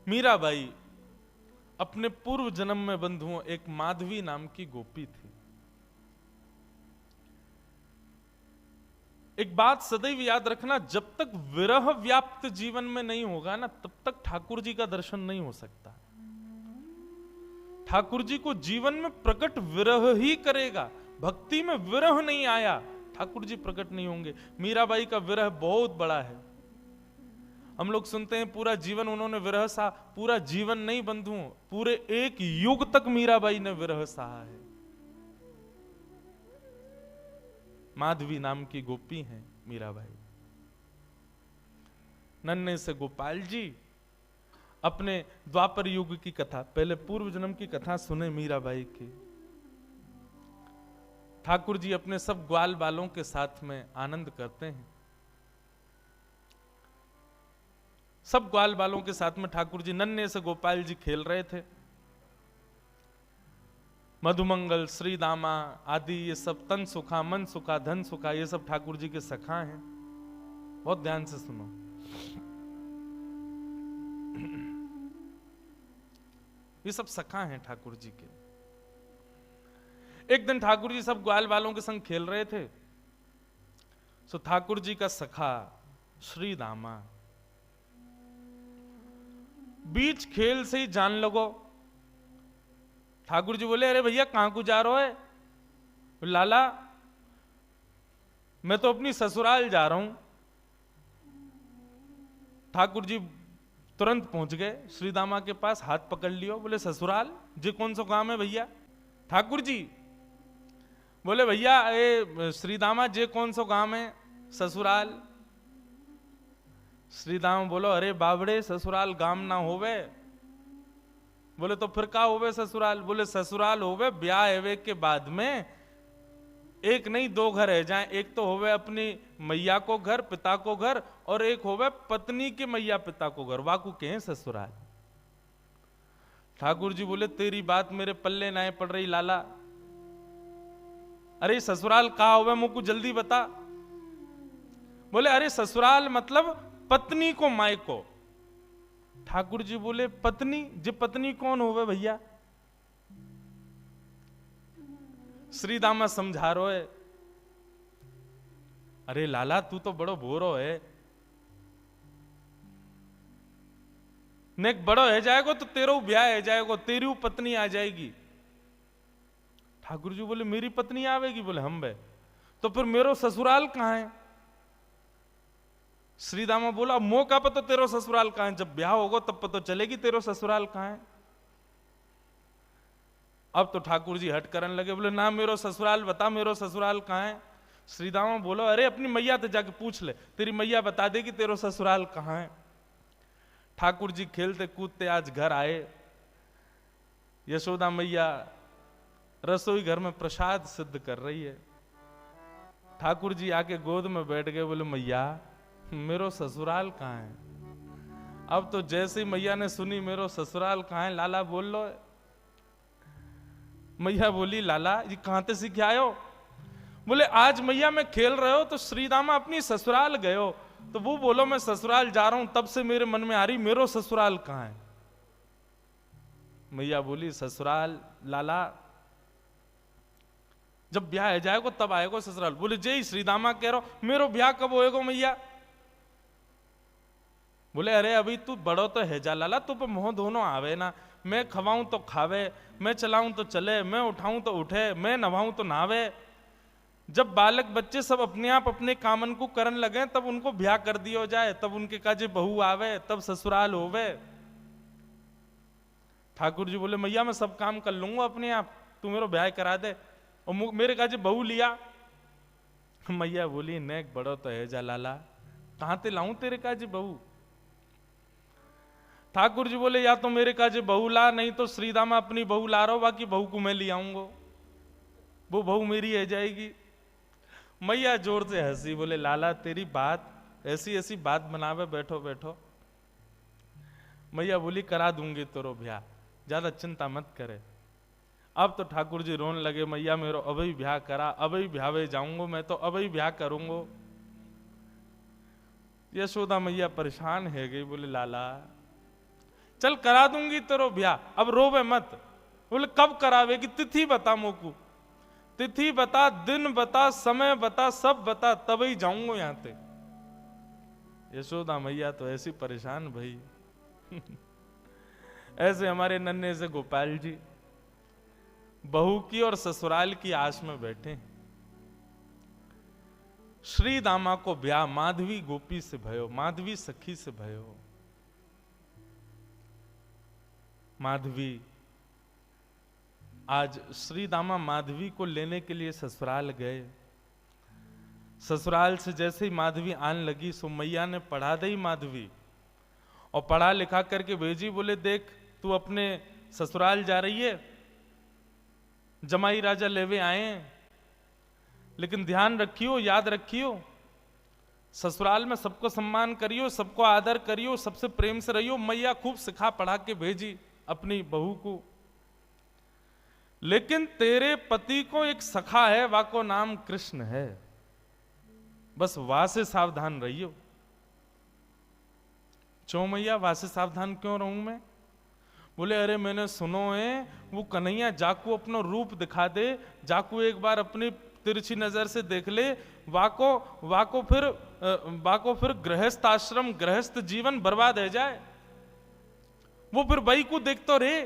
मीराबाई अपने पूर्व जन्म में बंधुओं एक माधवी नाम की गोपी थी। एक बात सदैव याद रखना, जब तक विरह व्याप्त जीवन में नहीं होगा ना, तब तक ठाकुर जी का दर्शन नहीं हो सकता। ठाकुर जी को जीवन में प्रकट विरह ही करेगा। भक्ति में विरह नहीं आया, ठाकुर जी प्रकट नहीं होंगे। मीराबाई का विरह बहुत बड़ा है। हम लोग सुनते हैं पूरा जीवन उन्होंने विरह सहा। पूरा जीवन नहीं बंधुओं, पूरे एक युग तक मीराबाई ने विरह सहा है। माधवी नाम की गोपी हैं मीराबाई। नन्हे से गोपाल जी अपने द्वापर युग की कथा, पहले पूर्व जन्म की कथा सुने मीराबाई की। ठाकुर जी अपने सब ग्वाल बालों के साथ में आनंद करते हैं। सब ग्वाल बालों के साथ में ठाकुर जी, नन्हे से गोपाल जी खेल रहे थे। मधुमंगल, श्री दामा आदि ये सब, तन सुखा, मन सुखा, धन सुखा, ये सब ठाकुर जी के सखा हैं। बहुत ध्यान से सुनो। ये सब सखा हैं ठाकुर जी के। एक दिन ठाकुर जी सब ग्वाल बालों के संग खेल रहे थे। सो ठाकुर जी का सखा श्री दामा बीच खेल से ही जान लगो। ठाकुर जी बोले, अरे भैया कहां को जा रहे है? लाला मैं तो अपनी ससुराल जा रहा हूं। ठाकुर जी तुरंत पहुंच गए श्रीदामा के पास, हाथ पकड़ लियो। बोले, ससुराल जी कौन सा काम है भैया? ठाकुर जी बोले, भैया ए श्रीदामा जे कौन सा काम है? ससुराल। श्रीदामा बोलो, अरे बाबड़े ससुराल गाम ना होवे। बोले, तो फिर का होवे ससुराल? बोले, ससुराल होवे ब्याह एवे के बाद में एक नहीं दो घर है जाए। एक तो होवे अपनी मैया को घर, पिता को घर, और एक होवे पत्नी के मैया पिता को घर, वाकू के हैं ससुराल। ठाकुर जी बोले, तेरी बात मेरे पल्ले ना पड़ रही लाला। अरे ससुराल कहा होवे मुझको जल्दी बता। बोले, अरे ससुराल मतलब पत्नी को माई को। ठाकुर जी बोले, पत्नी जी पत्नी कौन होवे भैया? श्रीदामा समझा रो है। अरे लाला तू तो बड़ो भोरो है, नेक बड़ो है जाएगो तो तेरो ब्याह है जाएगो, तेरी पत्नी आ जाएगी। ठाकुर जी बोले, मेरी पत्नी आवेगी? बोले, हम बे तो फिर मेरो ससुराल कहां है? श्रीदामा बोला, मो का पता तेरो ससुराल कहां है? जब ब्याह होगा तब पता चलेगी तेरो ससुराल कहां है। अब तो ठाकुर जी हट करने लगे। बोले, ना मेरो ससुराल बता, मेरो ससुराल कहां है? श्रीदामा बोलो, अरे अपनी मैया से जाके पूछ ले, तेरी मैया बता देगी तेरो ससुराल कहां है। ठाकुर जी खेलते कूदते आज घर आए। यशोदा मैया रसोई घर में प्रसाद सिद्ध कर रही है। ठाकुर जी आके गोद में बैठ गए। बोले, मैया मेरो ससुराल कहां है? अब तो जैसे ही मैया ने सुनी मेरो ससुराल कहां है, लाला बोल लो। मैया बोली, लाला ये कहां से सीख आयो? बोले, आज मैया मैं खेल रहे हो तो श्रीदामा अपनी ससुराल गए हो, तो वो बोलो मैं ससुराल जा रहा हूं, तब से मेरे मन में आ रही मेरो ससुराल कहां है। मैया बोली, ससुराल लाला जब ब्याह है जाएगा तब आएगा ससुराल। बोले, जय श्रीदामा कह रहा हो, मेरो ब्याह कब होएगा मैया? बोले, अरे अभी तू बड़ो तो है जा लाला, तू पे मोह दोनों आवे ना। मैं खवाऊं तो खावे, मैं चलाऊं तो चले, मैं उठाऊं तो उठे, मैं नवाऊं तो नहावे। जब बालक बच्चे सब अपने आप अपने कामन को करन लगे तब उनको ब्याह कर दियो जाए, तब उनके काजे बहू आवे, तब ससुराल होवे। ठाकुर जी बोले, मैया मैं सब काम कर लूंगा अपने आप, तू मेरा ब्याह करा दे और मेरे काजे बहू लिया। मैया बोली, नेक बड़ो तो है जा लाला, कहां ते लाऊं तेरे काजे बहू? ठाकुर जी बोले, या तो मेरे काजे बहू ला, नहीं तो श्रीदामा अपनी बहू ला रहा हो, बाकी बहू को मैं ले आऊंगा, वो बहू मेरी है जाएगी। मैया जोर से हंसी। बोले, लाला तेरी बात ऐसी ऐसी बात बनावे, बैठो बैठो। मैया बोली, करा दूंगी तेरो ब्याह, ज्यादा चिंता मत करे। अब तो ठाकुर जी रोने लगे, मैया मेरो अभी ब्याह करा, अभी ब्यावे जाऊंगा, मैं तो अभी ब्याह करूंगा। यशोदा मैया परेशान है गई। बोले, लाला चल करा दूंगी तेरो ब्याह, अब रोवे मत। बोले कब करावेगी, तिथि बता मोकू, तिथि बता, दिन बता, समय बता, सब बता, तब ही जाऊंगा यहां से। यशोदा मैया तो ऐसी परेशान भाई। ऐसे हमारे नन्हे से गोपाल जी बहू की और ससुराल की आस में बैठे। श्री दामा को ब्याह माधवी गोपी से भयो, माधवी सखी से भयो। माधवी आज श्री दामा माधवी को लेने के लिए ससुराल गए। ससुराल से जैसे ही माधवी आने लगी सो मैया ने पढ़ा दी माधवी, और पढ़ा लिखा करके भेजी। बोले देख तू अपने ससुराल जा रही है, जमाई राजा लेवे आए, लेकिन ध्यान रखियो, याद रखियो, ससुराल में सबको सम्मान करियो, सबको आदर करियो, सबसे प्रेम से रहियो। मैया खूब सिखा पढ़ा के भेजी अपनी बहू को। लेकिन तेरे पति को एक सखा है, वाको नाम कृष्ण है, बस वहां से सावधान रहियो। क्यों मैया, वहां से सावधान क्यों रहूं मैं? बोले अरे मैंने सुनो है वो कन्हैया जाकू अपना रूप दिखा दे, जाकू एक बार अपनी तिरछी नजर से देख ले, वाको फिर गृहस्थ आश्रम गृहस्थ जीवन बर्बाद है जाए। वो फिर वही को देखते रहे,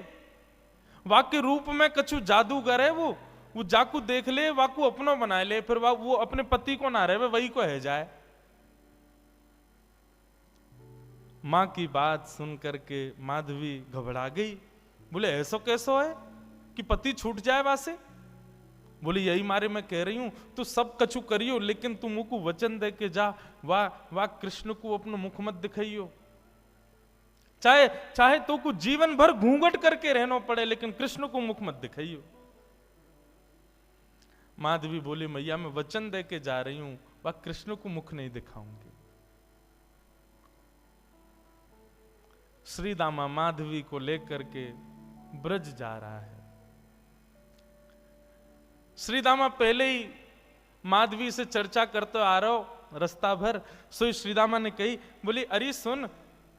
वाक्य रूप में कछु जादूगर है, वो जाकू देख ले, वाकू अपनो बना ले, फिर वो अपने पति को ना रहे, वही को है जाए। मां की बात सुन करके माधवी घबरा गई। बोले ऐसो कैसो है कि पति छूट जाए वासे? बोले यही मारे मैं कह रही हूं, तू सब कछु करियो, लेकिन तू मुझको वचन दे के जा, वाह कृष्ण को अपना मुख मत दिखाइयो। चाहे तो को जीवन भर घूंघट करके रहना पड़े, लेकिन कृष्ण को मुख मत दिखाइयो। माधवी बोली मैया मैं वचन दे के जा रही हूं, वह कृष्ण को मुख नहीं दिखाऊंगी। श्री दामा माधवी को लेकर के ब्रज जा रहा है। श्री दामा पहले ही माधवी से चर्चा करते आ रहा हो रास्ता भर। सो श्री दामा ने कही, बोली अरे सुन,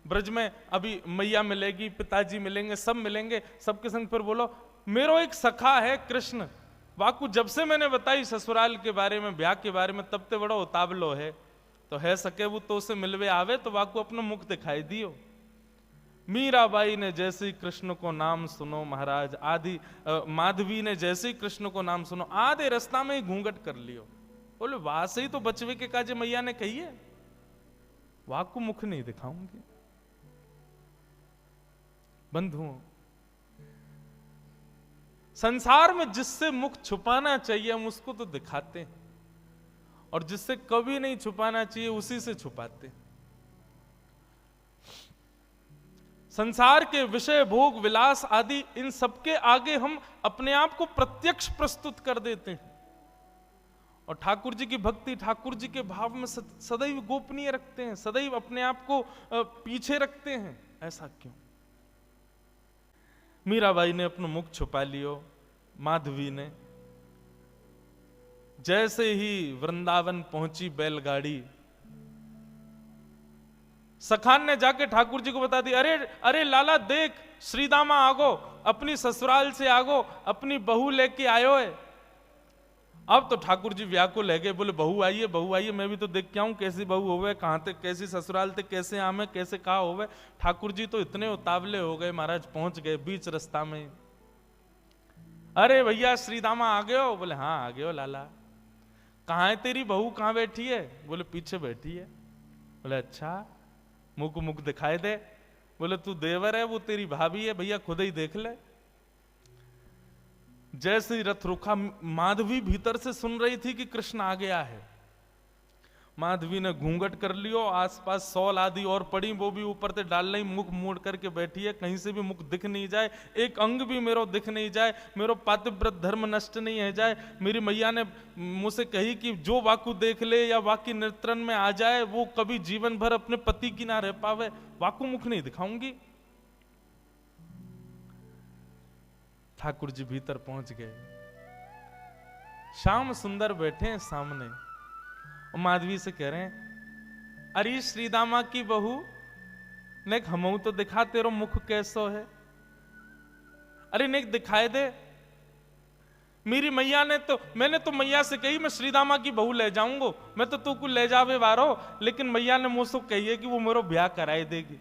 ब्रज में अभी मैया मिलेगी, पिताजी मिलेंगे, सब मिलेंगे, सबके संग फिर बोलो मेरो एक सखा है कृष्ण, वाकू जब से मैंने बताई ससुराल के बारे में, ब्याह के बारे में, तब ते बड़ा उतावलो है, तो है सके वो तो उसे मिलवे आवे तो वाकू अपना मुख दिखाई दियो। मीराबाई ने जैसे ही कृष्ण को नाम सुनो महाराज, आदि माधवी ने जैसे ही कृष्ण को नाम सुनो, आधे रास्ता में ही घूंघट कर लियो। बोले वहां से ही तो बचवे के काजे मैया ने कही है, वाकू मुख नहीं दिखाऊंगी। बंधुओं, संसार में जिससे मुख छुपाना चाहिए हम उसको तो दिखाते हैं, और जिससे कभी नहीं छुपाना चाहिए उसी से छुपाते हैं। संसार के विषय भोग विलास आदि इन सबके आगे हम अपने आप को प्रत्यक्ष प्रस्तुत कर देते हैं, और ठाकुर जी की भक्ति, ठाकुर जी के भाव में सदैव गोपनीय रखते हैं, सदैव अपने आप को पीछे रखते हैं। ऐसा क्यों? मीराबाई ने अपना मुख छुपा लियो। माधवी ने जैसे ही वृंदावन पहुंची बैलगाड़ी, सखान ने जाके ठाकुर जी को बता दी, अरे लाला देख श्रीदामा आगो, अपनी ससुराल से आगो, अपनी बहू लेके आयो है। अब तो ठाकुर जी व्याकुल है गए, बोले बहू आई है, मैं भी तो देख के आऊं कैसी बहू होवे, कहां तक कैसी ससुराल तक कैसे आमे, कैसे कहा होवे। ठाकुर जी तो इतने उतावले हो गए महाराज, पहुंच गए बीच रास्ता में। अरे भैया श्रीदामा आ गए हो? बोले हाँ आ गए हो लाला। कहाँ है तेरी बहू, कहाँ बैठी है? बोले पीछे बैठी है। बोले अच्छा, मुंह को मुख दिखाई दे। बोले तू देवर है, वो तेरी भाभी है, भैया खुद ही देख ले। जैसे ही रथ रुका, माधवी भीतर से सुन रही थी कि कृष्ण आ गया है। माधवी ने घूंघट कर लियो, आसपास सौल आदि और पड़ी, वो भी ऊपर से डाल ली, मुख मोड़ करके बैठी है, कहीं से भी मुख दिख नहीं जाए, एक अंग भी मेरो दिख नहीं जाए, मेरो पातिव्रत धर्म नष्ट नहीं है जाए। मेरी मैया ने मुझसे कही कि जो वाकु देख ले या वाकी नेत्रन में आ जाए वो कभी जीवन भर अपने पति की ना रह पावे, वाकु मुख नहीं दिखाऊंगी। ठाकुर जी भीतर पहुंच गए। श्याम सुंदर बैठे हैं सामने, और माधवी से कह रहे हैं अरे श्रीदामा की बहू नेक हमऊ तो दिखा तेरो मुख कैसो है। अरे नेक दिखाए दे। मेरी मैया ने तो, मैंने तो मैया से कही मैं श्रीदामा की बहू ले जाऊंगो, मैं तो तू को ले जावे बारो, लेकिन मैया ने मुझसे कही है कि वो मेरा ब्याह कराए देगी।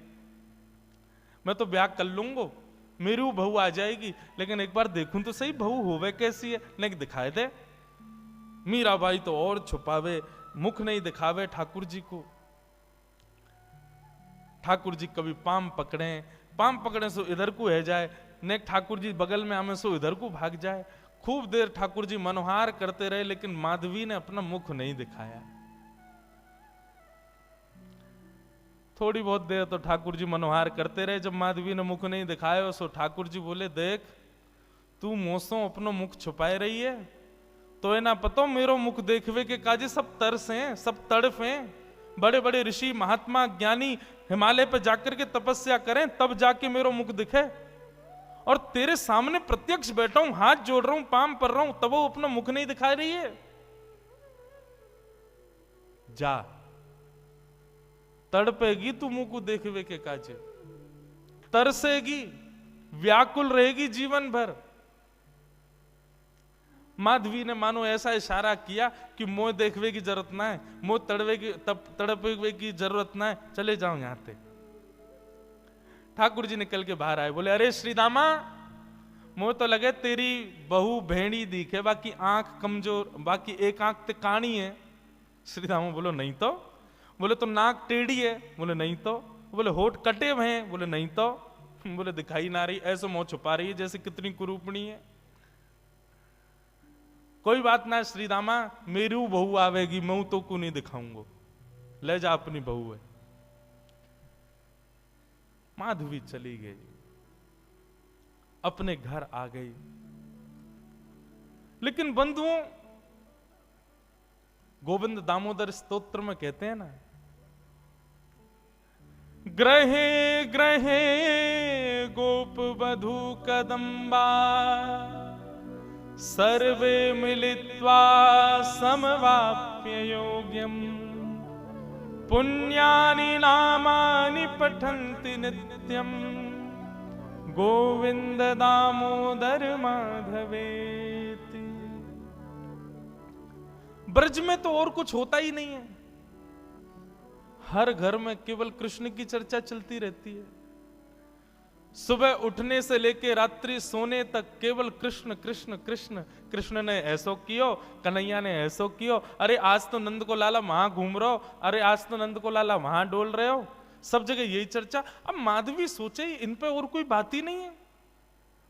मैं तो ब्याह कर लूंगो, मेरी वो बहू आ जाएगी, लेकिन एक बार देखूं तो सही बहू होवे कैसी है। नेक दिखाए दे। मीराबाई तो और छुपावे, मुख नहीं दिखावे ठाकुर जी को। ठाकुर जी कभी पाम पकड़े सो इधर को है जाए, नेक ठाकुर जी बगल में आमे सो इधर को भाग जाए। खूब देर ठाकुर जी मनोहार करते रहे, लेकिन माधवी ने अपना मुख नहीं दिखाया। थोड़ी बहुत देर तो ठाकुर जी मनोहार करते रहे। जब माधवी ने मुख नहीं दिखाया सो ठाकुर जी बोले, देख तू मोसों अपनो मुख छुपाए रही है, तो है ना पतो मेरो मुख देखवे के काजे सब तरस हैं, सब तड़फ हैं। बड़े बड़े ऋषि महात्मा ज्ञानी हिमालय पर जाकर के तपस्या करें तब जाके मेरो मुख दिखे, और तेरे सामने प्रत्यक्ष बैठा हूं, हाथ जोड़ रहा हूं, पाम पर रहा हूं, तब वो अपना मुख नहीं दिखा रही है। जा तड़पेगी तू मुंह को देखवे के काजे, तरसेगी, व्याकुल रहेगी जीवन भर। माधवी ने मानो ऐसा इशारा किया कि मोह देखवे की जरूरत ना है, मोह तड़पवे की जरूरत ना है, चले जाओ यहां से। ठाकुर जी निकल के बाहर आए, बोले अरे श्रीदामा, मोह तो लगे तेरी बहू भेड़ी दिखे, बाकी आंख कमजोर, बाकी एक आंख ते काणी है। श्रीदामा बोलो नहीं तो। बोले तो नाक टेढ़ी है। बोले नहीं तो। बोले होठ कटे हुए हैं। बोले नहीं तो। बोले दिखाई ना रही, ऐसे मुंह छुपा रही है जैसे कितनी कुरूपणी है। कोई बात ना श्रीदामा, मेरी बहू आवेगी, मैं तो को नहीं दिखाऊंगा, ले जा अपनी बहू है। माधवी चली गई, अपने घर आ गई। लेकिन बंधुओं, गोविंद दामोदर स्तोत्र में कहते हैं ना, ग्रहे ग्रहे गोप वधू कदम्बा सर्वे मिलित्वा समवाप्य योग्यम पुण्यानि नामानि पठन्ति नित्यम गोविंद दामोदर माधवेति। ब्रज में तो और कुछ होता ही नहीं है, हर घर में केवल कृष्ण की चर्चा चलती रहती है। सुबह उठने से लेके रात्रि सोने तक केवल कृष्ण कृष्ण कृष्ण। कृष्ण ने ऐसो कियो, कन्हैया ने ऐसो कियो, अरे आज तो नंद को लाला वहां घूम रहे हो, अरे आज तो नंद को लाला वहां डोल रहे हो, सब जगह यही चर्चा। अब माधवी सोचे इन पे और कोई बात ही नहीं है,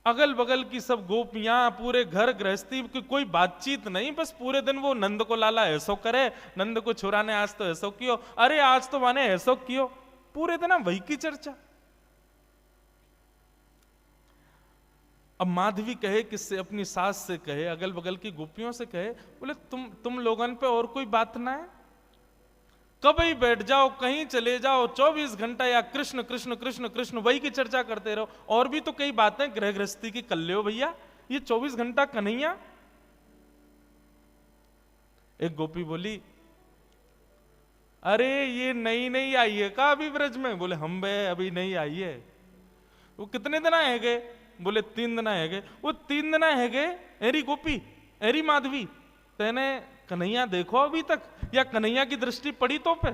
अगल बगल की सब गोपियां, पूरे घर गृहस्थी की कोई बातचीत नहीं, बस पूरे दिन वो नंद को लाला ऐसो करे, नंद को छुरा ने आज तो ऐसो कियो, अरे आज तो माने ऐसो कियो, पूरे दिन वही की चर्चा। अब माधवी कहे किससे, अपनी सास से कहे, अगल बगल की गोपियों से कहे, बोले तुम लोगन पे और कोई बात ना है, कभी बैठ जाओ, कहीं चले जाओ, 24 घंटा या कृष्ण कृष्ण कृष्ण कृष्ण वही की चर्चा करते रहो। और भी तो कई बातें गृह गृहस्थी की कर लो भैया, ये 24 घंटा कन्हैया। एक गोपी बोली, अरे ये नई नई आई है का अभी ब्रज में? बोले हम बे अभी नहीं आई है। वो कितने दिन आए गए? बोले 3 दिन आए गए। वो 3 दिन आए गए, एरी गोपी, एरी माधवी, तेने कन्हैया देखो अभी तक, या कन्हैया की दृष्टि पड़ी तो पे?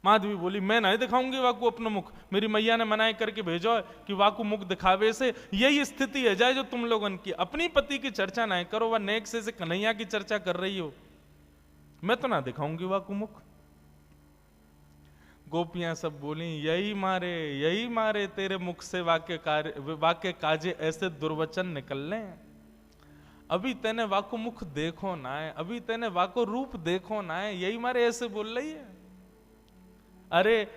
माधवी बोली, मैं नहीं दिखाऊंगी वाकू अपना मुख, मेरी मैया ने मनाई करके भेजो है कि वाकू मुख दिखावे से यही स्थिति है जाए जो तुम लोगन की, अपनी पति की चर्चा नहीं करो, वह नेक से कन्हैया की चर्चा कर रही हो, मैं तो ना दिखाऊंगी वाकू मुख। गोपियां सब बोली, यही मारे तेरे मुख से वाक्य काजे ऐसे दुर्वचन निकलने। अभी तेने वाको मुख देखो ना है, अभी तेने वाको रूप देखो ना है, यही मारे ऐसे बोल रही है। अरे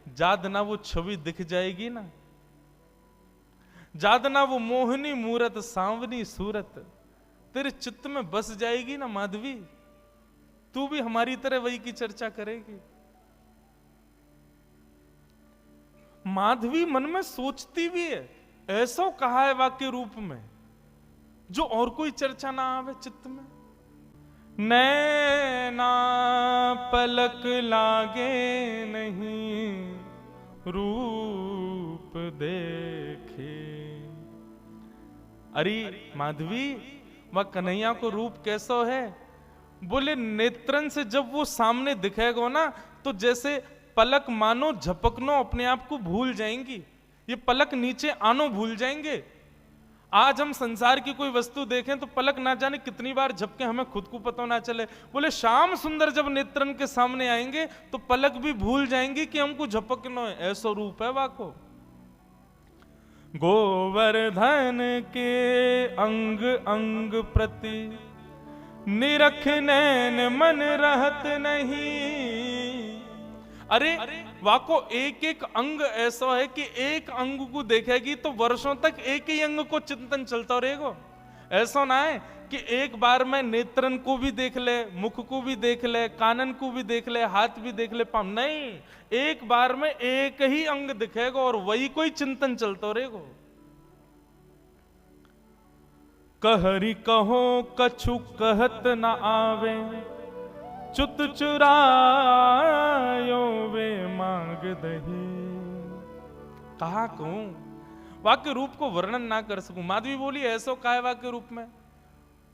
जाद ना वो छवि दिख जाएगी ना, जाद ना वो मोहनी मूरत सांवनी सूरत तेरे चित्त में बस जाएगी ना माधवी, तू भी हमारी तरह वही की चर्चा करेगी। माधवी मन में सोचती भी है, ऐसा कहा है वाक्य रूप में जो और कोई चर्चा ना आवे चित्त में। नैना पलक लागे नहीं रूप देखे। अरे माधवी, वह कन्हैया को रूप कैसो है? बोले नेत्रन से जब वो सामने दिखेगा ना, तो जैसे पलक मानो झपकनो अपने आप को भूल जाएंगी, ये पलक नीचे आनो भूल जाएंगे। आज हम संसार की कोई वस्तु देखें तो पलक ना जाने कितनी बार झपके, हमें खुद को पता ना चले। बोले श्याम सुंदर जब नेत्रन के सामने आएंगे तो पलक भी भूल जाएंगी कि हमको झपकना है। ऐसा रूप है वाको। गोवर्धन के अंग अंग प्रति निरख नैन मन रहत नहीं। अरे वाको एक एक अंग ऐसा है कि एक अंग को देखेगी तो वर्षों तक एक ही अंग को चिंतन चलता रहेगा। ऐसा ना है कि एक बार में नेत्रन को भी देख ले, मुख को भी देख ले, कानन को भी देख ले, हाथ भी देख ले, पाँव नहीं, एक बार में एक ही अंग दिखेगा और वही कोई चिंतन चलता रहेगा। कहरी कहो कछु कहत न आवे, चुत चुरायो वे मांग दही। कहा कहूं, वाक्य रूप को वर्णन ना कर सकूं। माधवी बोली ऐसो का है वाक्य रूप में?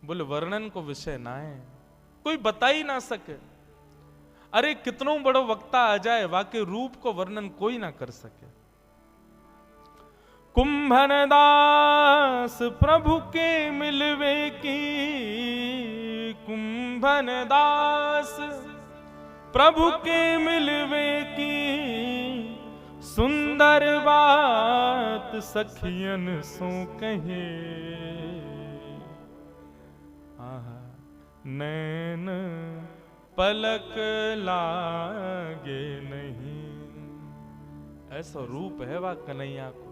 बोले वर्णन को विषय ना है, कोई बता ही ना सके। अरे कितनों बड़ो वक्ता आ जाए, वाक्य रूप को वर्णन कोई ना कर सके। कुंभन दास प्रभु के मिलवे की, कुंभन दास प्रभु के मिलवे की, सुंदर बात सखियन सो कहे। नैन पलक लागे नहीं। ऐसा रूप है वह कन्हैया को।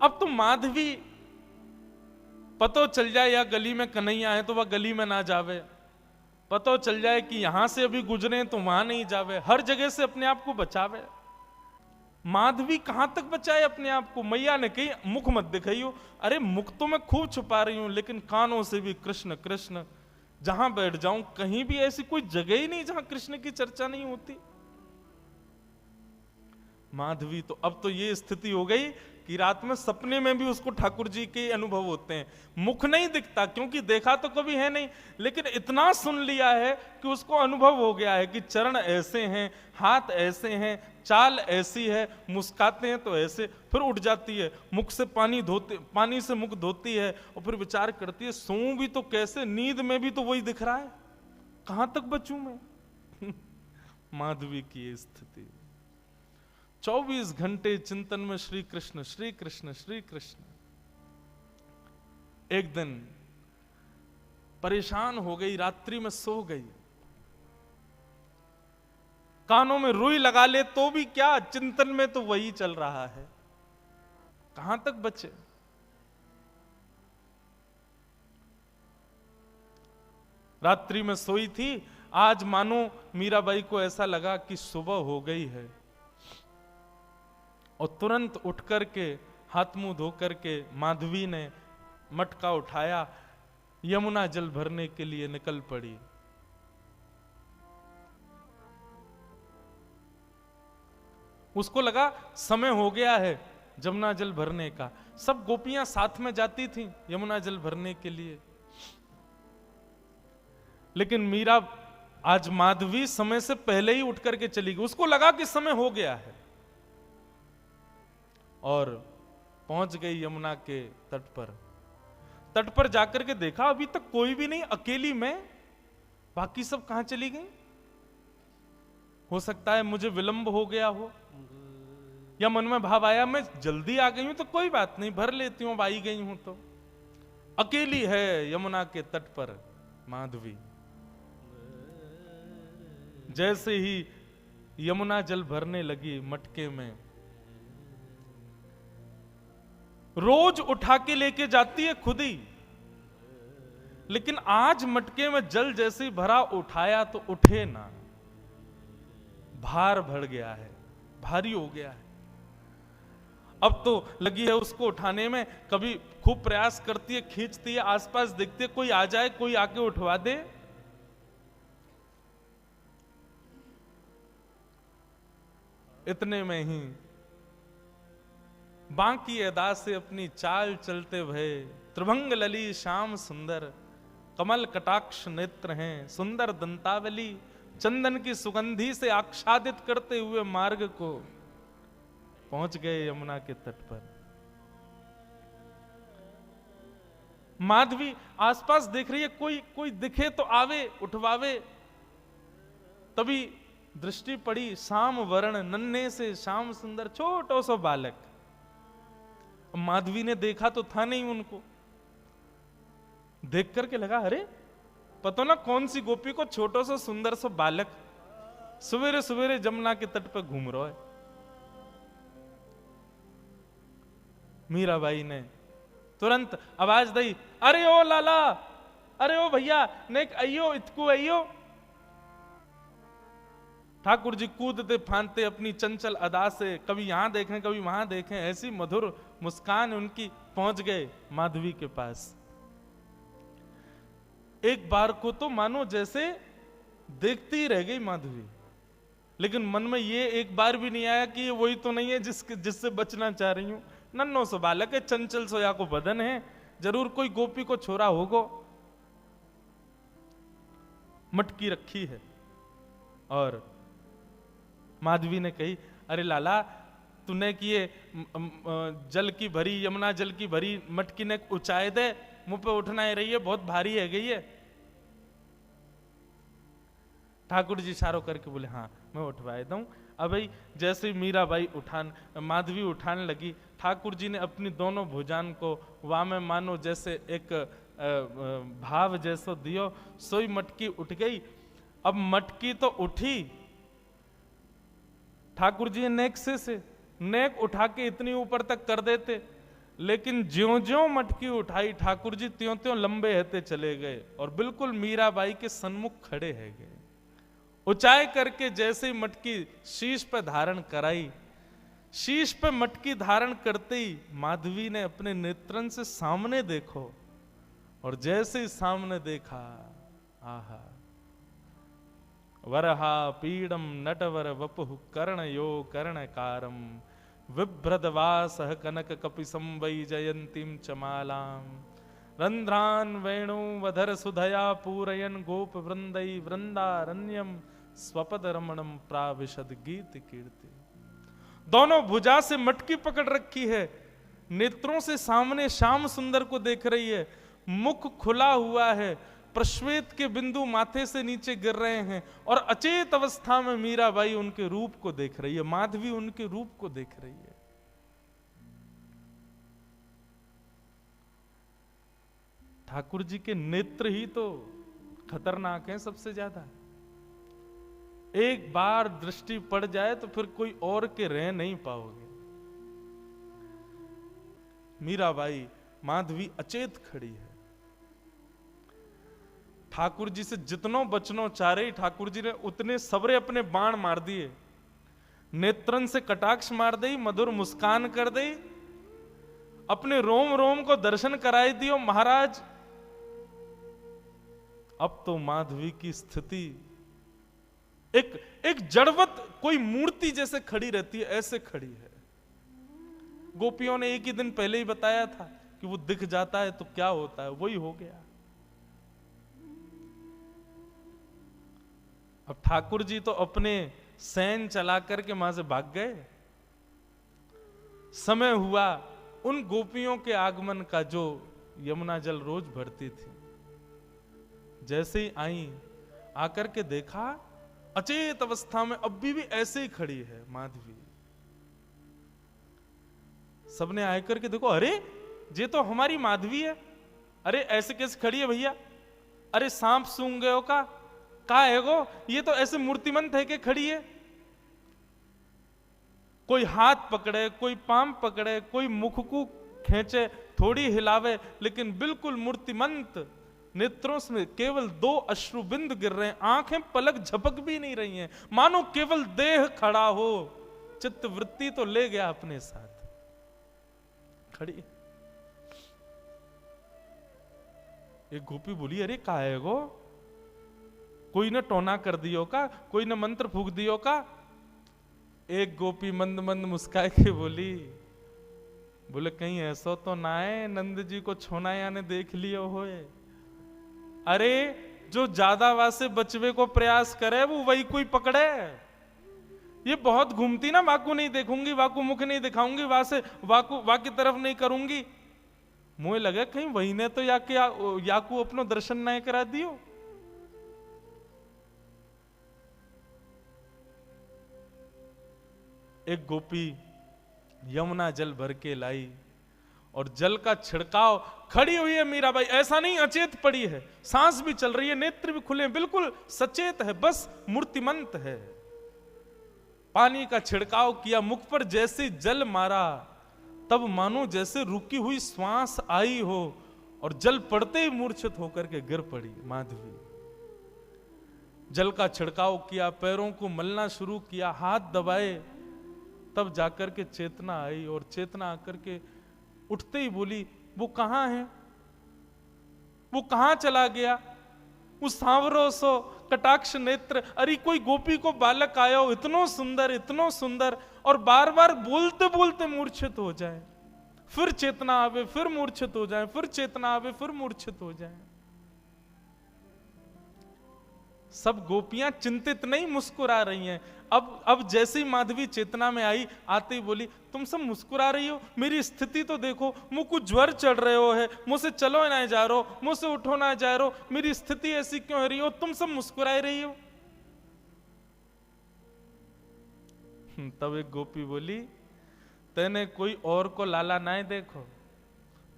अब तो माधवी पतो चल जाए या गली में कन्हैया है तो वह गली में ना जावे, पतो चल जाए कि यहां से अभी गुजरे तो वहां नहीं जावे, हर जगह से अपने आप को बचावे। माधवी कहां तक बचाए अपने आप को? मैया ने कही मुख मत दिखाइयो। अरे मुख तो मैं खूब छुपा रही हूं, लेकिन कानों से भी कृष्ण कृष्ण। जहां बैठ जाऊं कहीं भी ऐसी कोई जगह ही नहीं जहां कृष्ण की चर्चा नहीं होती। माधवी तो अब तो ये स्थिति हो गई कि रात में सपने में भी उसको ठाकुर जी के अनुभव होते हैं। मुख नहीं दिखता क्योंकि देखा तो कभी है नहीं, लेकिन इतना सुन लिया है कि उसको अनुभव हो गया है कि चरण ऐसे हैं, हाथ ऐसे हैं, चाल ऐसी है, मुस्काते हैं तो ऐसे। फिर उठ जाती है, मुख से पानी से मुख धोती है और फिर विचार करती है सोऊं भी तो कैसे, नींद में भी तो वही दिख रहा है, कहां तक बचूं मैं। माधवी की स्थिति 24 घंटे चिंतन में श्री कृष्ण श्री कृष्ण श्री कृष्ण। एक दिन परेशान हो गई, रात्रि में सो गई, कानों में रुई लगा ले तो भी क्या, चिंतन में तो वही चल रहा है, कहां तक बचे। रात्रि में सोई थी, आज मानो मीराबाई को ऐसा लगा कि सुबह हो गई है, और तुरंत उठ करके हाथ मुंह धो करके माधवी ने मटका उठाया, यमुना जल भरने के लिए निकल पड़ी। उसको लगा समय हो गया है यमुना जल भरने का। सब गोपियां साथ में जाती थीं यमुना जल भरने के लिए, लेकिन मीरा आज माधवी समय से पहले ही उठ करके चली गई। उसको लगा कि समय हो गया है और पहुंच गई यमुना के तट पर। तट पर जाकर के देखा अभी तक कोई भी नहीं, अकेली मैं, बाकी सब कहां चली गई। हो सकता है मुझे विलंब हो गया हो, या मन में भाव आया मैं जल्दी आ गई हूं तो कोई बात नहीं, भर लेती हूं, आई गई हूं तो। अकेली है यमुना के तट पर माधवी। जैसे ही यमुना जल भरने लगी मटके में, रोज उठा के लेके जाती है खुद ही, लेकिन आज मटके में जल जैसे ही भरा, उठाया तो उठे ना, भार बढ़ गया है, भारी हो गया है। अब तो लगी है उसको उठाने में, कभी खूब प्रयास करती है, खींचती है, आसपास देखती है कोई आ जाए, कोई आके उठवा दे। इतने में ही बांकी अदा से अपनी चाल चलते भये, त्रिभंग लली श्याम सुंदर, कमल कटाक्ष नेत्र हैं, सुंदर दंतावली, चंदन की सुगंधी से आच्छादित करते हुए मार्ग को पहुंच गए यमुना के तट पर। माधवी आसपास देख रही है, कोई दिखे तो आवे, उठवावे। तभी दृष्टि पड़ी श्याम वर्ण, नन्हे से श्याम सुंदर छोटो सो बालक। माधवी ने देखा तो था नहीं उनको, देख करके लगा अरे पता ना कौन सी गोपी को छोटो सा सुंदर सा बालक सवेरे सवेरे जमुना के तट पर घूम रहा है। मीराबाई ने तुरंत आवाज दी, अरे ओ लाला, अरे ओ भैया, नेक अयो इतकू अयो। ठाकुर जी कूदते फांदते अपनी चंचल अदा से कभी यहां देखें कभी वहां देखें, ऐसी मधुर मुस्कान उनकी, पहुंच गए माधवी के पास। एक बार को तो मानो जैसे देखती ही रह गई माधवी, लेकिन मन में ये एक बार भी नहीं आया कि ये वही तो नहीं है जिससे बचना चाह रही हूं। नन्नो सो बालक है, चंचल सोया को बदन है, जरूर कोई गोपी को छोरा होगो। मटकी रखी है और माधवी ने कही, अरे लाला तूने किए जल की भरी, यमुना जल की भरी मटकी ने ऊंचाई दे, मुंह पे उठना ही रही है, बहुत भारी है गई है। ठाकुर जी इशारों करके बोले हाँ मैं उठवाए दूं। अब भाई जैसे मीराबाई माधवी उठाने लगी, ठाकुर जी ने अपनी दोनों भुजान को वामे मानो जैसे एक भाव जैसो दियो, सोई मटकी उठ गई। अब मटकी तो उठी, ठाकुर जी नेक से नेक उठा के इतनी ऊपर तक कर देते, लेकिन ज्यों ज्यों मटकी उठाई ठाकुर जी त्यों त्यों लंबे रहते चले गए और बिल्कुल मीराबाई के सन्मुख खड़े है गए। ऊंचाई करके जैसे ही मटकी शीश पे धारण कराई, शीश पे मटकी धारण करते ही माधवी ने अपने नेत्रन से सामने देखो, और जैसे ही सामने देखा, आहा, वरहा पीडम नटवर वपुः कर्णयो कर्णकारम, विभ्रदवासः कनक कपिसं वै जयंतीं चमालां, रंध्रान वेणु वधर सुधया पूरयन गोप वृंदै वृंदारण्यम, स्वपद रमणम प्राविशद गीत कीर्ति। दोनों भुजा से मटकी पकड़ रखी है, नेत्रों से सामने श्याम सुंदर को देख रही है, मुख खुला हुआ है, प्रश्वेत के बिंदु माथे से नीचे गिर रहे हैं, और अचेत अवस्था में मीराबाई उनके रूप को देख रही है, माधवी उनके रूप को देख रही है। ठाकुर जी के नेत्र ही तो खतरनाक हैं सबसे ज्यादा। एक बार दृष्टि पड़ जाए तो फिर कोई और के रह नहीं पाओगे। मीराबाई माधवी अचेत खड़ी है, ठाकुर जी से जितनों बचनों चारे ठाकुर जी ने उतने सबरे अपने बाण मार दिए, नेत्रन से कटाक्ष मार दी, मधुर मुस्कान कर दी, अपने रोम रोम को दर्शन कराई दियो महाराज। अब तो माधवी की स्थिति एक जड़वत कोई मूर्ति जैसे खड़ी रहती है, ऐसे खड़ी है। गोपियों ने एक ही दिन पहले ही बताया था कि वो दिख जाता है तो क्या होता है, वही हो गया। अब ठाकुर जी तो अपने सैन चला करके वहां से भाग गए। समय हुआ उन गोपियों के आगमन का जो यमुना जल रोज भरती थी। जैसे ही आई, आकर के देखा अचेत अवस्था में अभी भी ऐसे ही खड़ी है माधवी। सबने आकर के देखो, अरे ये तो हमारी माधवी है, अरे ऐसे कैसे खड़ी है भैया, अरे सांप सूंघ गए हो का है गो, ये तो ऐसे मूर्तिमंत है कि खड़ी है। कोई हाथ पकड़े, कोई पाम पकड़े, कोई मुख को खींचे, थोड़ी हिलावे, लेकिन बिल्कुल मूर्तिमंत। नेत्रों से केवल 2 अश्रुबिंद गिर रहे हैं, आंखें पलक झपक भी नहीं रही हैं, मानो केवल देह खड़ा हो। चित्त वृत्ति तो ले गया अपने साथ, खड़ी। एक गोपी बोली, अरे का है गो, कोई ने टोना कर दियो का, कोई ने मंत्र फूक दियो का। एक गोपी मंद मंद मुस्काए के बोली, बोले कहीं ऐसा तो ना है नंद जी को छोनाया ने देख लियो होए। अरे जो ज्यादा वासे बचवे को प्रयास करे वो वही कोई पकड़े। ये बहुत घूमती ना, वाकू नहीं देखूंगी, वाकू मुख नहीं दिखाऊंगी, वासे वाकू वा की तरफ नहीं करूंगी, मुझे लगे कहीं वही ने तो याकू अपनो दर्शन नहीं करा दियो। एक गोपी यमुना जल भर के लाई और जल का छिड़काव, खड़ी हुई है मीराबाई, ऐसा नहीं अचेत पड़ी है, सांस भी चल रही है, नेत्र भी खुले, बिल्कुल सचेत है, बस मूर्तिमंत है। पानी का छिड़काव किया, मुख पर जैसे जल मारा तब मानो जैसे रुकी हुई श्वास आई हो और जल पड़ते ही मूर्छित होकर के गिर पड़ी माधवी। जल का छिड़काव किया, पैरों को मलना शुरू किया, हाथ दबाए, तब जाकर के चेतना आई और चेतना आकर के उठते ही बोली, वो कहां है, वो कहां चला गया? उस सांवरो सो कटाक्ष नेत्र, अरे कोई गोपी को बालक आया हो इतनो सुंदर और बार बार बोलते बोलते मूर्छित हो जाए, फिर चेतना आवे फिर मूर्छित हो जाए, फिर चेतना आवे फिर मूर्छित हो जाए। सब गोपियां चिंतित नहीं मुस्कुरा रही हैं। अब जैसे ही माधवी चेतना में आई, आते ही बोली, तुम सब मुस्कुरा रही हो, मेरी स्थिति तो देखो, मुझको ज्वर चढ़ रहे हो है, मुझसे चलो ना जा रहो, मुझसे उठो ना जा रहो, मेरी स्थिति ऐसी क्यों हो रही हो, तुम सब मुस्कुरा रही हो। तब एक गोपी बोली, तेने कोई और को लाला ना देखो,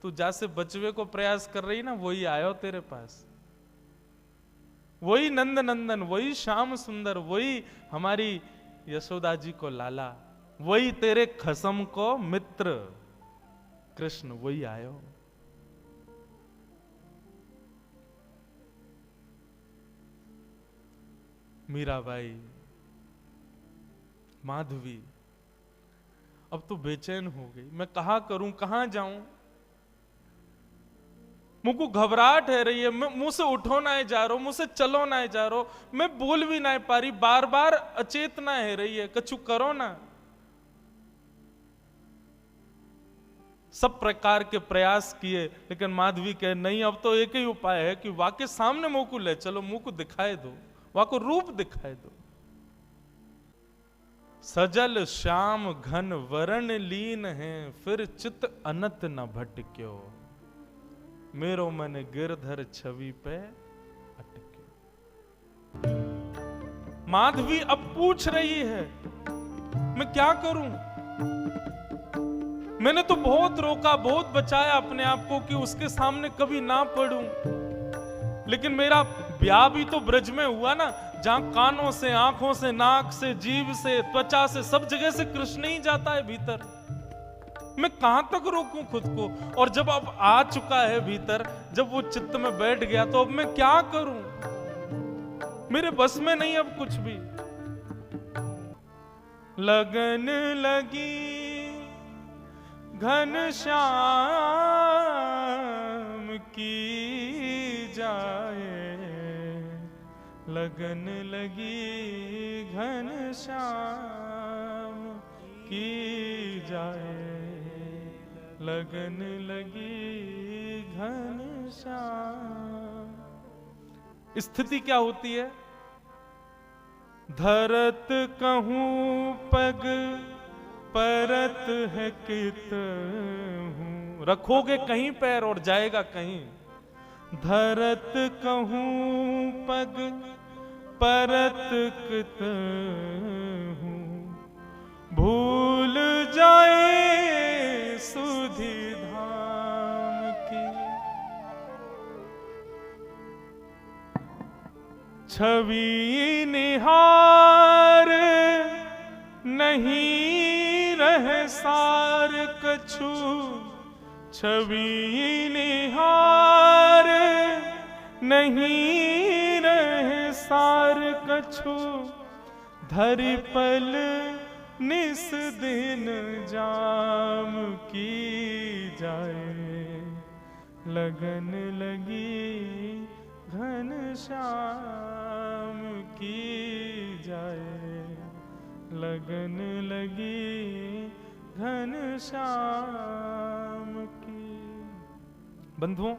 तू जैसे बचवे को प्रयास कर रही ना, वही आयो तेरे पास, वही नंद नंदन, वही श्याम सुंदर, वही हमारी यशोदा जी को लाला, वही तेरे खसम को मित्र कृष्ण, वही आयो। मीराबाई, माधवी अब तो बेचैन हो गई, मैं कहां करूं, कहां जाऊं, मुझको घबराहट है रही है, मुंह से उठो ना जा रहा, मुंह से चलो ना जा रहा, मैं बोल भी ना पा रही, बार बार अचेतना है रही है, कछु करो ना। सब प्रकार के प्रयास किए, लेकिन माधवी कहे नहीं, अब तो एक ही उपाय है कि वाके सामने मुंह को ले चलो, मुंह को दिखाए दो, वाको रूप दिखाए दो। सजल श्याम घन वरण लीन है, फिर चित अनत न भटक्यो, मेरो मन गिरधर छवि पे अटके। माधवी अब पूछ रही है, मैं क्या करूं, मैंने तो बहुत रोका, बहुत बचाया अपने आप को कि उसके सामने कभी ना पड़ूं, लेकिन मेरा ब्याह भी तो ब्रज में हुआ ना, जहां कानों से, आंखों से, नाक से, जीभ से, त्वचा से, सब जगह से कृष्ण ही जाता है भीतर, मैं कहां तक रोकूं खुद को। और जब अब आ चुका है भीतर, जब वो चित्त में बैठ गया, तो अब मैं क्या करूं, मेरे बस में नहीं अब कुछ भी। लगन लगी घन श्याम की जाए, लगन लगी घन श्याम की जाए, लगन लगी घन श्याम। स्थिति क्या होती है, धरत कहूं पग परत है कित हूं, रखोगे कहीं पैर और जाएगा कहीं। धरत कहूं पग परत कित हूं, भूल जाए सुधि धाम की। छवि निहार नहीं रह सार कछु, छवि निहार नहीं रह सार कछु, धरि पल निस दिन जाम की जाए, लगन लगी घन श्याम की जाए, लगन लगी घनश्याम की। बंधुओं,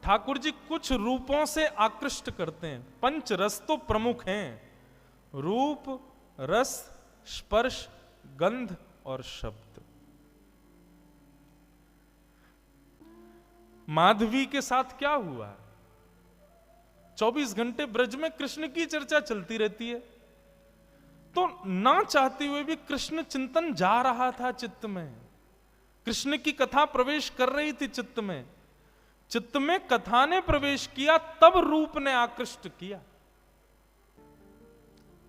ठाकुर जी कुछ रूपों से आकृष्ट करते हैं। पंच रस तो प्रमुख हैं, रूप, रस, स्पर्श, गंध और शब्द। माधवी के साथ क्या हुआ? 24 घंटे ब्रज में कृष्ण की चर्चा चलती रहती है, तो ना चाहते हुए भी कृष्ण चिंतन जा रहा था चित्त में। कृष्ण की कथा प्रवेश कर रही थी चित्त में। चित्त में कथा ने प्रवेश किया, तब रूप ने आकृष्ट किया।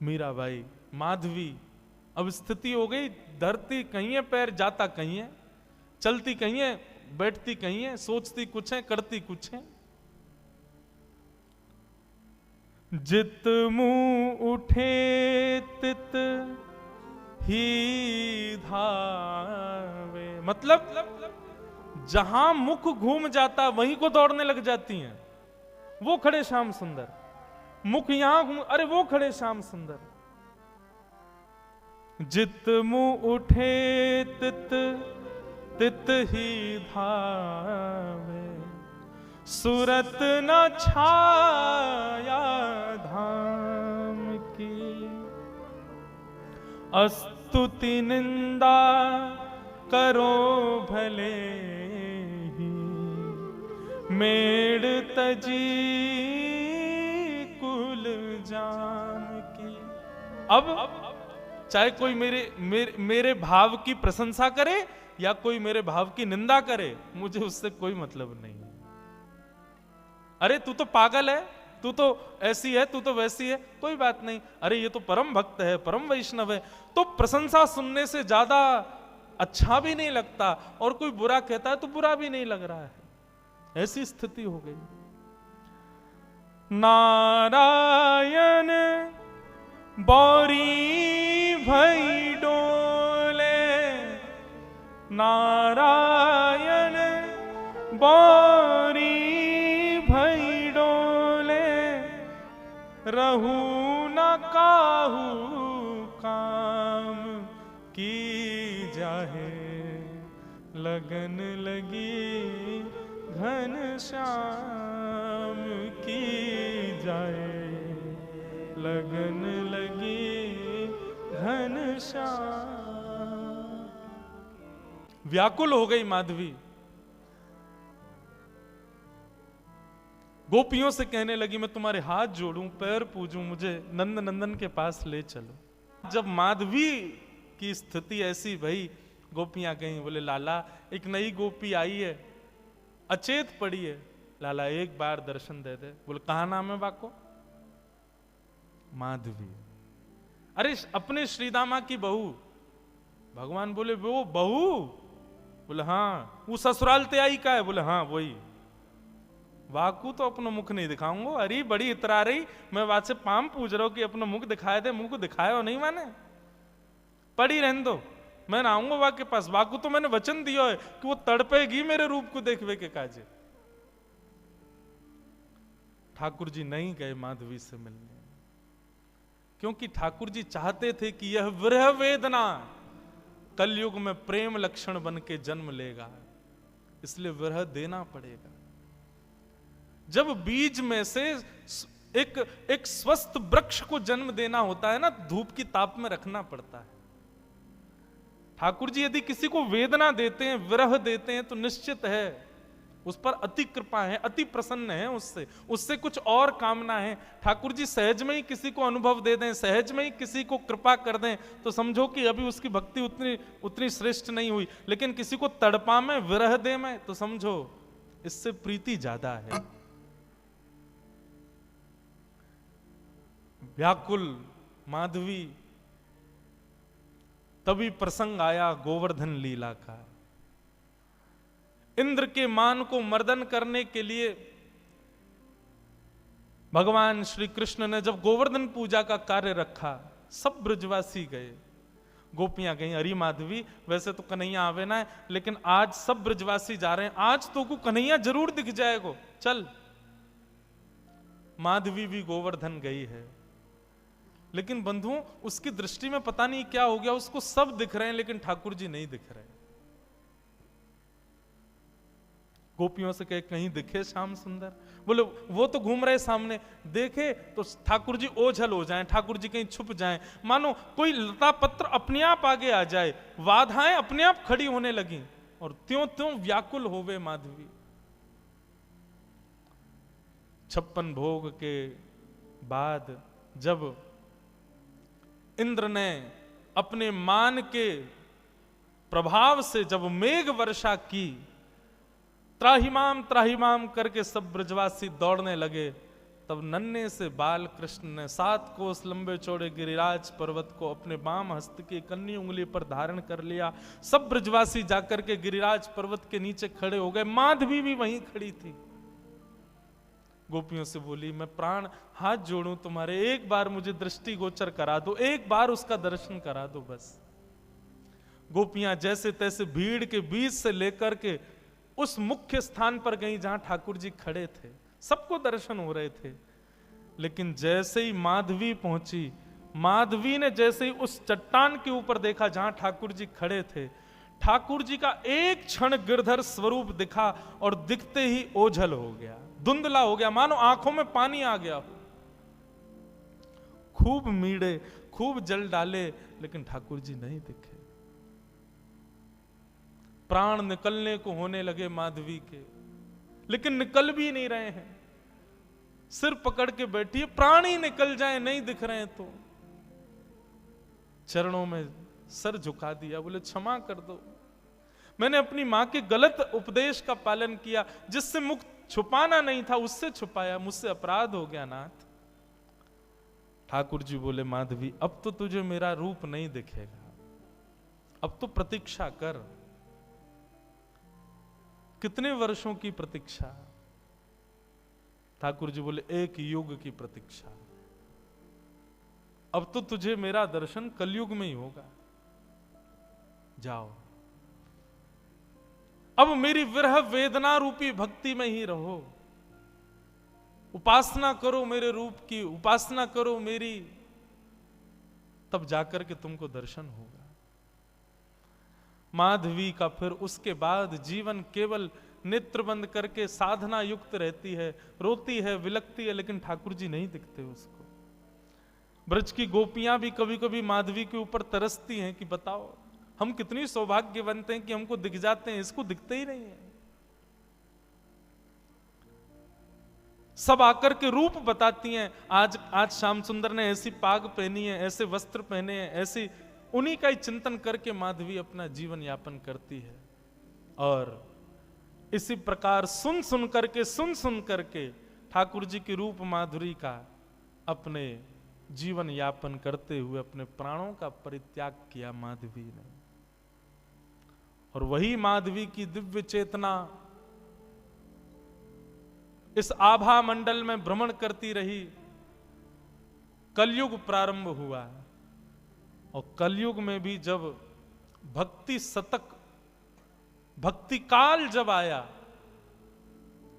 मीराबाई, माधवी, अब स्थिति हो गई, धरती कहीं है, पैर जाता कहीं है, चलती कहीं है, बैठती कहीं है, सोचती कुछ है, करती कुछ है। जित मुंह उठे तित ही धावे, मतलब जहां मुख घूम जाता वहीं को दौड़ने लग जाती हैं। वो खड़े श्याम सुंदर, मुख यहां घूम, अरे वो खड़े श्याम सुंदर। जित मुंह उठे तित तित ही धावे, सूरत न छाया धाम की। अस्तुति निंदा करो भले ही, मेड़ तजी कुल जाम की। अब चाहे कोई मेरे भाव की प्रशंसा करे या कोई मेरे भाव की निंदा करे, मुझे उससे कोई मतलब नहीं है। अरे तू तो पागल है, तू तो ऐसी है, तू तो वैसी है, कोई बात नहीं। अरे ये तो परम भक्त है, परम वैष्णव है, तो प्रशंसा सुनने से ज्यादा अच्छा भी नहीं लगता, और कोई बुरा कहता है तो बुरा भी नहीं लग रहा है। ऐसी स्थिति हो गई। नारायण बौरी भई डोले, नारायण बौरी भई डोले, रहू न काहू काम की जाहे, लगन लगी घनश्याम की जाए, लगन लगी घनश्याम। व्याकुल हो गई माधवी, गोपियों से कहने लगी, मैं तुम्हारे हाथ जोड़ूं, पैर पूजूं, मुझे नंद नंदन के पास ले चलो। जब माधवी की स्थिति ऐसी भई, गोपियां गईं, बोले लाला एक नई गोपी आई है, अचेत पड़ी है, लाला एक बार दर्शन दे दे। बोले कहा नाम है बाको? माधवी। अरे अपने श्रीदामा की बहू। भगवान बोले वो बहू? बोले हाँ। वो ससुराल ते आई का है? बोले हाँ वही। वाकू तो अपना मुख नहीं दिखाऊंगा। अरे बड़ी इतरा रही, मैं वाद से पाम पूछ रहा हूं कि अपना मुख दिखाए दे, मुख को दिखाया हो नहीं माने, पड़ी रहने दो, मैं ना आऊंगा वाक के पास। वाकू तो मैंने वचन दिया है कि वो तड़पेगी मेरे रूप को देखवे के काजे। ठाकुर जी नहीं गए माधवी से मिलने, क्योंकि ठाकुर जी चाहते थे कि यह विरह वेदना कलयुग में प्रेम लक्षण बन के जन्म लेगा, इसलिए विरह देना पड़ेगा। जब बीज में से एक स्वस्थ वृक्ष को जन्म देना होता है ना, धूप की ताप में रखना पड़ता है। ठाकुर जी यदि किसी को वेदना देते हैं, विरह देते हैं, तो निश्चित है उस पर अति कृपा है, अति प्रसन्न है, उससे कुछ और कामना है। ठाकुर जी सहज में ही किसी को अनुभव दे दें, सहज में ही किसी को कृपा कर दें, तो समझो कि अभी उसकी भक्ति उतनी श्रेष्ठ नहीं हुई। लेकिन किसी को तड़पा में, विरह दे में, तो समझो इससे प्रीति ज्यादा है। व्याकुल माधवी, तभी प्रसंग आया गोवर्धन लीला का। इंद्र के मान को मर्दन करने के लिए भगवान श्री कृष्ण ने जब गोवर्धन पूजा का कार्य रखा, सब ब्रजवासी गए, गोपियां गई। अरे माधवी वैसे तो कन्हैया आवे ना है, लेकिन आज सब ब्रजवासी जा रहे हैं, आज तो को कन्हैया जरूर दिख जाएगो, चल। माधवी भी गोवर्धन गई है। लेकिन बंधुओं उसकी दृष्टि में पता नहीं क्या हो गया, उसको सब दिख रहे हैं लेकिन ठाकुर जी नहीं दिख रहे। गोपियों से कहे कहीं दिखे श्याम सुंदर, बोले वो तो घूम रहे सामने, देखे तो ठाकुर जी ओझल हो जाएं, ठाकुर जी कहीं छुप जाएं, मानो कोई लता पत्र अपने आप आगे आ जाए, बाधाएं अपने आप खड़ी होने लगी और त्यों त्यों व्याकुल होवे माधवी। 56 भोग के बाद जब इंद्र ने अपने मान के प्रभाव से जब मेघ वर्षा की, त्राहिमाम करके सब ब्रजवासी दौड़ने लगे, तब नन्हे से बाल कृष्ण ने 7 कोस लंबे चौड़े गिरिराज पर्वत को अपने बाम हस्त की कन्नी उंगली पर धारण कर लिया। सब ब्रजवासी जाकर के गिरिराज पर्वत के नीचे खड़े हो गए। माधवी भी वहीं खड़ी थी। गोपियों से बोली, मैं प्राण हाथ जोड़ूं तुम्हारे, एक बार मुझे दृष्टि गोचर करा दो, एक बार उसका दर्शन करा दो बस। गोपियां जैसे तैसे भीड़ के बीच से लेकर के उस मुख्य स्थान पर गई जहां ठाकुर जी खड़े थे, सबको दर्शन हो रहे थे। लेकिन जैसे ही माधवी पहुंची, माधवी ने जैसे ही उस चट्टान के ऊपर देखा जहां ठाकुर जी खड़े थे, ठाकुर जी का एक क्षण गिरधर स्वरूप दिखा और दिखते ही ओझल हो गया, धुंधला हो गया, मानो आंखों में पानी आ गया हो। खूब मीड़े, खूब जल डाले, लेकिन ठाकुर जी नहीं दिखे। प्राण निकलने को होने लगे माधवी के, लेकिन निकल भी नहीं रहे हैं। सिर पकड़ के बैठी है, प्राण ही निकल जाए, नहीं दिख रहे हैं तो चरणों में सर झुका दिया, बोले क्षमा कर दो, मैंने अपनी मां के गलत उपदेश का पालन किया, जिससे मुख छुपाना नहीं था उससे छुपाया, मुझसे अपराध हो गया नाथ। ठाकुर जी बोले, माधवी अब तो तुझे मेरा रूप नहीं दिखेगा, अब तो प्रतीक्षा कर। कितने वर्षों की प्रतीक्षा? ठाकुर जी बोले, 1 युग की प्रतीक्षा। अब तो तुझे मेरा दर्शन कलयुग में ही होगा, जाओ अब मेरी विरह वेदना रूपी भक्ति में ही रहो, उपासना करो मेरे रूप की, उपासना करो मेरी, तब जाकर के तुमको दर्शन होगा। माधवी का फिर उसके बाद जीवन केवल नेत्र बंद करके साधना युक्त रहती है, रोती है, विलकती है, लेकिन ठाकुर जी नहीं दिखते उसको। ब्रज की गोपियां भी कभी कभी माधवी के ऊपर तरसती हैं कि बताओ हम कितनी सौभाग्यवंत हैं कि हमको दिख जाते हैं, इसको दिखते ही नहीं है। सब आकर के रूप बताती हैं, आज श्याम सुंदर ने ऐसी पाग पहनी है, ऐसे वस्त्र पहने हैं, ऐसी, उन्हीं का ही चिंतन करके माधवी अपना जीवन यापन करती है। और इसी प्रकार सुन सुन करके ठाकुर जी की रूप माधुरी का अपने जीवन यापन करते हुए अपने प्राणों का परित्याग किया माधवी ने। और वही माधवी की दिव्य चेतना इस आभा मंडल में भ्रमण करती रही। कलयुग प्रारंभ हुआ और कलयुग में भी जब भक्ति शतक, भक्ति काल जब आया,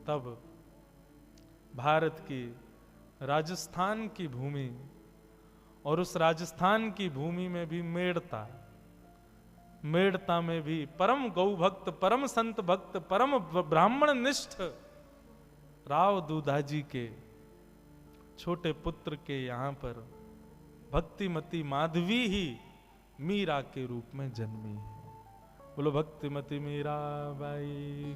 तब भारत की राजस्थान की भूमि, और उस राजस्थान की भूमि में भी मेड़ता में भी परम गौ भक्त, परम संत भक्त, परम ब्राह्मण निष्ठ राव दूधाजी के छोटे पुत्र के यहां पर भक्तिमती माधवी ही मीरा के रूप में जन्मी है। बोलो भक्तिमती मीरा बाई